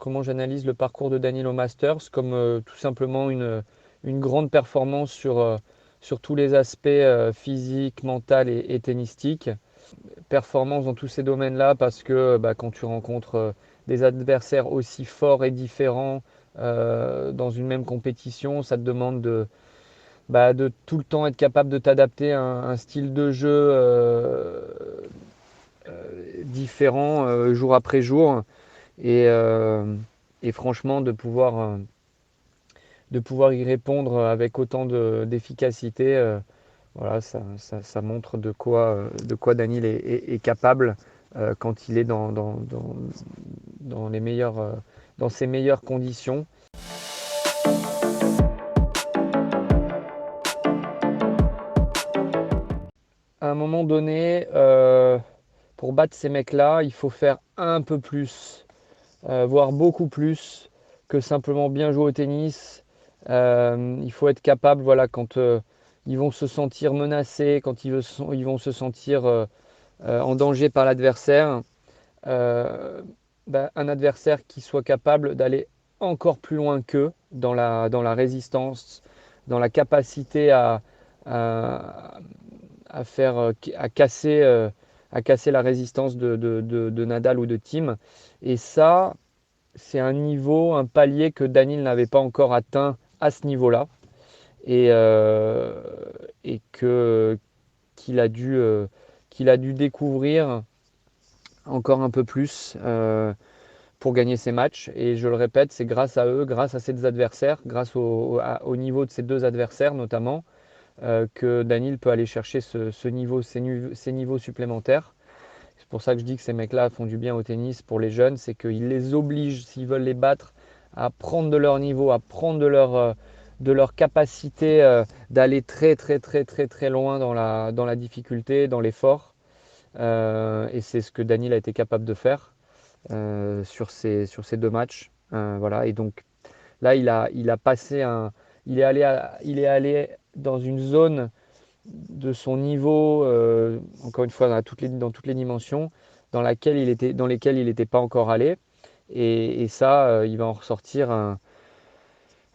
comment j'analyse le parcours de Daniil au Masters, comme tout simplement une grande performance sur tous les aspects physiques, mental et tennistiques. Performance dans tous ces domaines-là parce que quand tu rencontres des adversaires aussi forts et différents dans une même compétition, ça te demande de tout le temps être capable de t'adapter à un style de jeu différent jour après jour et, euh, et franchement de pouvoir y répondre avec autant d'efficacité, voilà, ça montre de quoi Daniil est capable quand il est dans les dans ses meilleures conditions. À un moment donné, pour battre ces mecs-là, il faut faire un peu plus, voire beaucoup plus que simplement bien jouer au tennis. Il faut être capable, voilà, quand ils vont se sentir menacés, quand ils vont se sentir en danger par l'adversaire, euh, un adversaire qui soit capable d'aller encore plus loin qu'eux dans la résistance, dans la capacité à, à faire, à casser la résistance de Nadal ou de Thiem. Et ça, c'est un niveau, un palier que Daniil n'avait pas encore atteint à ce niveau-là. Et, euh, et que, qu'il a dû découvrir encore un peu plus pour gagner ces matchs. Et je le répète, c'est grâce à eux, grâce à ces adversaires, grâce au niveau de ces deux adversaires notamment, que Daniil peut aller chercher ces niveaux supplémentaires. C'est pour ça que je dis que ces mecs-là font du bien au tennis pour les jeunes, c'est qu'ils les obligent, s'ils veulent les battre, à prendre de leur niveau, à prendre de leur capacité d'aller très très très très très loin dans la difficulté, dans l'effort. Et c'est ce que Daniil a été capable de faire sur ces deux matchs. Voilà. Et donc là, il a passé il est allé dans une zone de son niveau, encore une fois dans toutes les dimensions, dans lesquelles il n'était pas encore allé. Et ça, il va en ressortir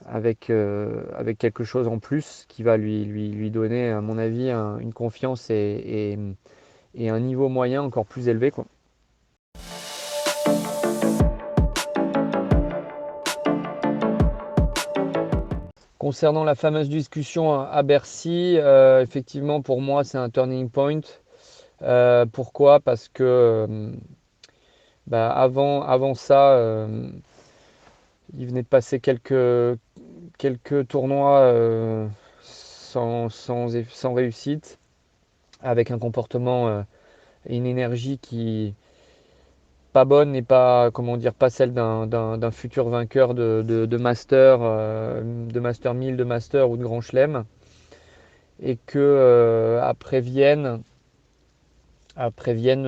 avec quelque chose en plus qui va lui donner, à mon avis, une confiance et un niveau moyen encore plus élevé, quoi. Concernant la fameuse discussion à Bercy, effectivement, pour moi, c'est un turning point. Pourquoi? Parce que avant ça, il venait de passer quelques tournois sans réussite, avec un comportement et une énergie qui pas bonne et pas, comment dire, pas celle d'un futur vainqueur de Master 1000, de Master ou de Grand Chelem. Et que après Vienne,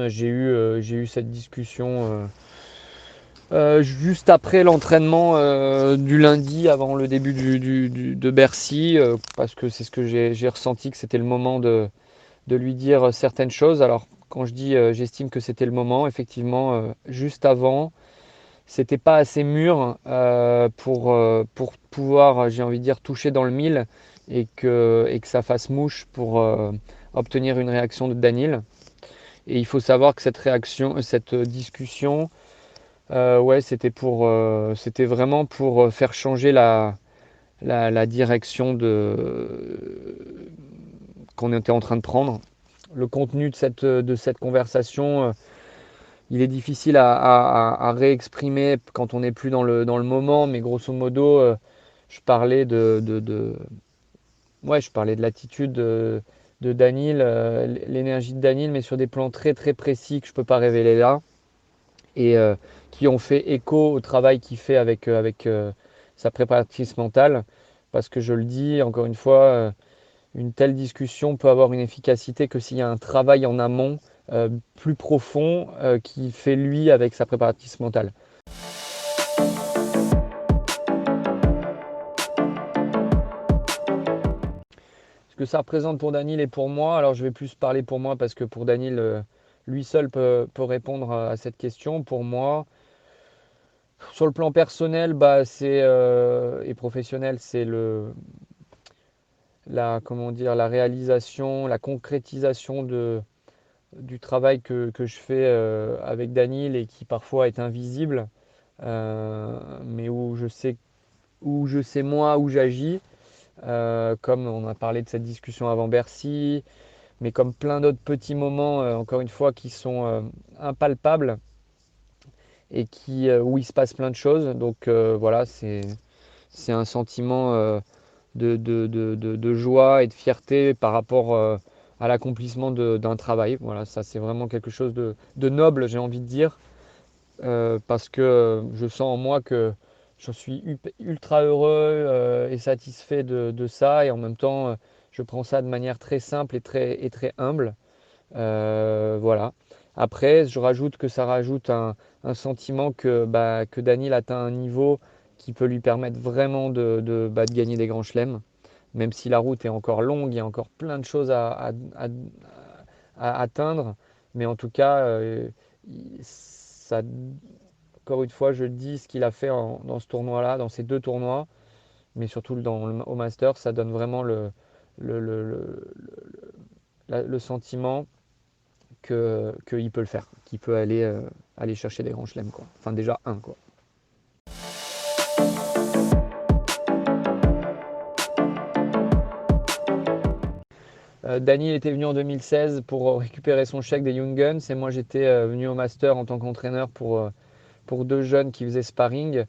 j'ai eu cette discussion juste après l'entraînement du lundi, avant le début de Bercy, parce que c'est ce que j'ai ressenti que c'était le moment de lui dire certaines choses. Alors, quand je dis j'estime que c'était le moment, effectivement, juste avant, c'était pas assez mûr pour pouvoir, j'ai envie de dire, toucher dans le mille et que ça fasse mouche pour obtenir une réaction de Daniil. Et il faut savoir que cette discussion, ouais, c'était vraiment pour faire changer la direction qu'on était en train de prendre. Le contenu de cette conversation, il est difficile à réexprimer quand on n'est plus dans le moment, mais grosso modo, je parlais ouais, je parlais de l'attitude de Daniil, l'énergie de Daniil, mais sur des plans très très précis que je ne peux pas révéler là, et qui ont fait écho au travail qu'il fait avec sa préparatrice mentale, parce que je le dis encore une fois, une telle discussion peut avoir une efficacité que s'il y a un travail en amont plus profond qu'il fait lui avec sa préparatrice mentale. Ce que ça représente pour Daniil et pour moi, alors je vais plus parler pour moi parce que pour Daniil, lui seul peut répondre à cette question. Pour moi, Sur le plan personnel et professionnel, c'est comment dire, la réalisation, la concrétisation du travail que je fais avec Daniel et qui parfois est invisible, mais où je sais moi où j'agis, comme on a parlé de cette discussion avant Bercy, mais comme plein d'autres petits moments, encore une fois, qui sont impalpables et où il se passe plein de choses. Donc voilà, c'est un sentiment de joie et de fierté par rapport à l'accomplissement d'un travail. Voilà, ça c'est vraiment quelque chose de noble, j'ai envie de dire, parce que je sens en moi que je suis ultra heureux et satisfait de ça, et en même temps, je prends ça de manière très simple et très humble. Voilà. Après, je rajoute que ça rajoute un sentiment que Daniel atteint un niveau qui peut lui permettre vraiment de gagner des grands chelems. Même si la route est encore longue, il y a encore plein de choses à atteindre. Mais en tout cas, ça, encore une fois, je dis ce qu'il a fait dans ce tournoi-là, dans ces deux tournois, mais surtout au Master, ça donne vraiment le, le, le, le sentiment qu'il peut le faire, qu'il peut aller chercher des grands chelems, quoi. Enfin, déjà un, quoi. Dany était venu en 2016 pour récupérer son chèque des Young Guns, et moi j'étais venu au Master en tant qu'entraîneur pour deux jeunes qui faisaient sparring.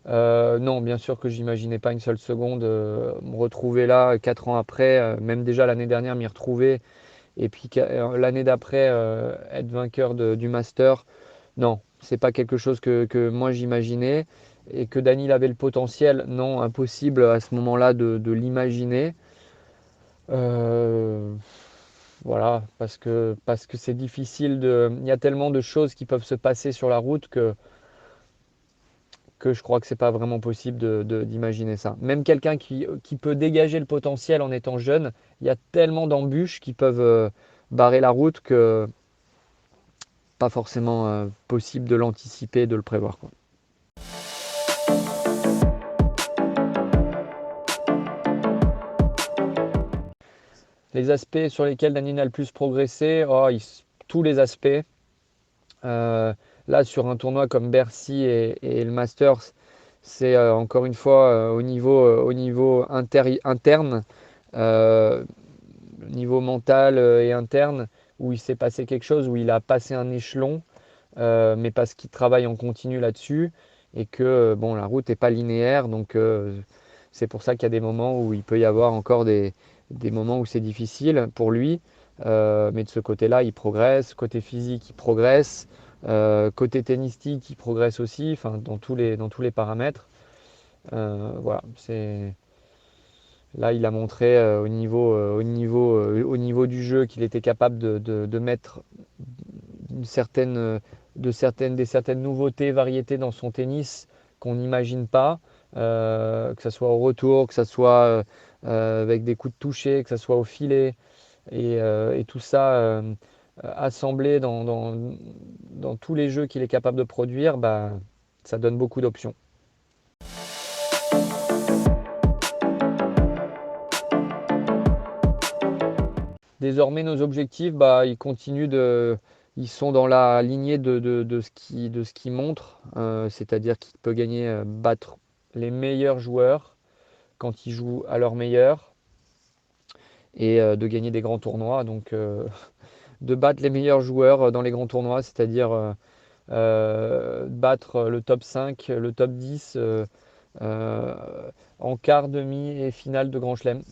Non, bien sûr que j'imaginais pas une seule seconde me retrouver là 4 ans après, même déjà l'année dernière m'y retrouver, et puis l'année d'après être vainqueur du Master. Non, c'est pas quelque chose que moi j'imaginais. Et que Daniel avait le potentiel, non, impossible à ce moment-là de l'imaginer. Euh, voilà, parce que c'est difficile il y a tellement de choses qui peuvent se passer sur la route que je crois que c'est pas vraiment possible d'imaginer ça. Même quelqu'un qui peut dégager le potentiel en étant jeune, il y a tellement d'embûches qui peuvent barrer la route que pas forcément possible de l'anticiper, de le prévoir, quoi. Les aspects sur lesquels Daniel a le plus progressé, tous les aspects. Euh, Là, sur un tournoi comme Bercy et le Masters, c'est encore une fois au niveau interne, euh, niveau mental et interne, où il s'est passé quelque chose, où il a passé un échelon, mais parce qu'il travaille en continu là-dessus, et que bon, la route n'est pas linéaire, donc c'est pour ça qu'il y a des moments où il peut y avoir encore des moments où c'est difficile pour lui, mais de ce côté-là, il progresse, côté physique, il progresse, côté tennistique, il progresse aussi, enfin dans tous les paramètres. Voilà, là, il a montré au niveau du jeu qu'il était capable de mettre une certaine, des certaines nouveautés, variétés dans son tennis qu'on n'imagine pas, que ce soit au retour, que ce soit avec des coups de toucher, que ce soit au filet, et tout ça assemblé dans tous les jeux qu'il est capable de produire, ça donne beaucoup d'options. Désormais, nos objectifs, ils sont dans la lignée de ce qu'il montre, c'est-à-dire qu'il peut battre les meilleurs joueurs quand ils jouent à leur meilleur, et de gagner des grands tournois. Donc, de battre les meilleurs joueurs dans les grands tournois, c'est-à-dire battre le top 5, le top 10 euh, en quart, demi et finale de Grand Chelem.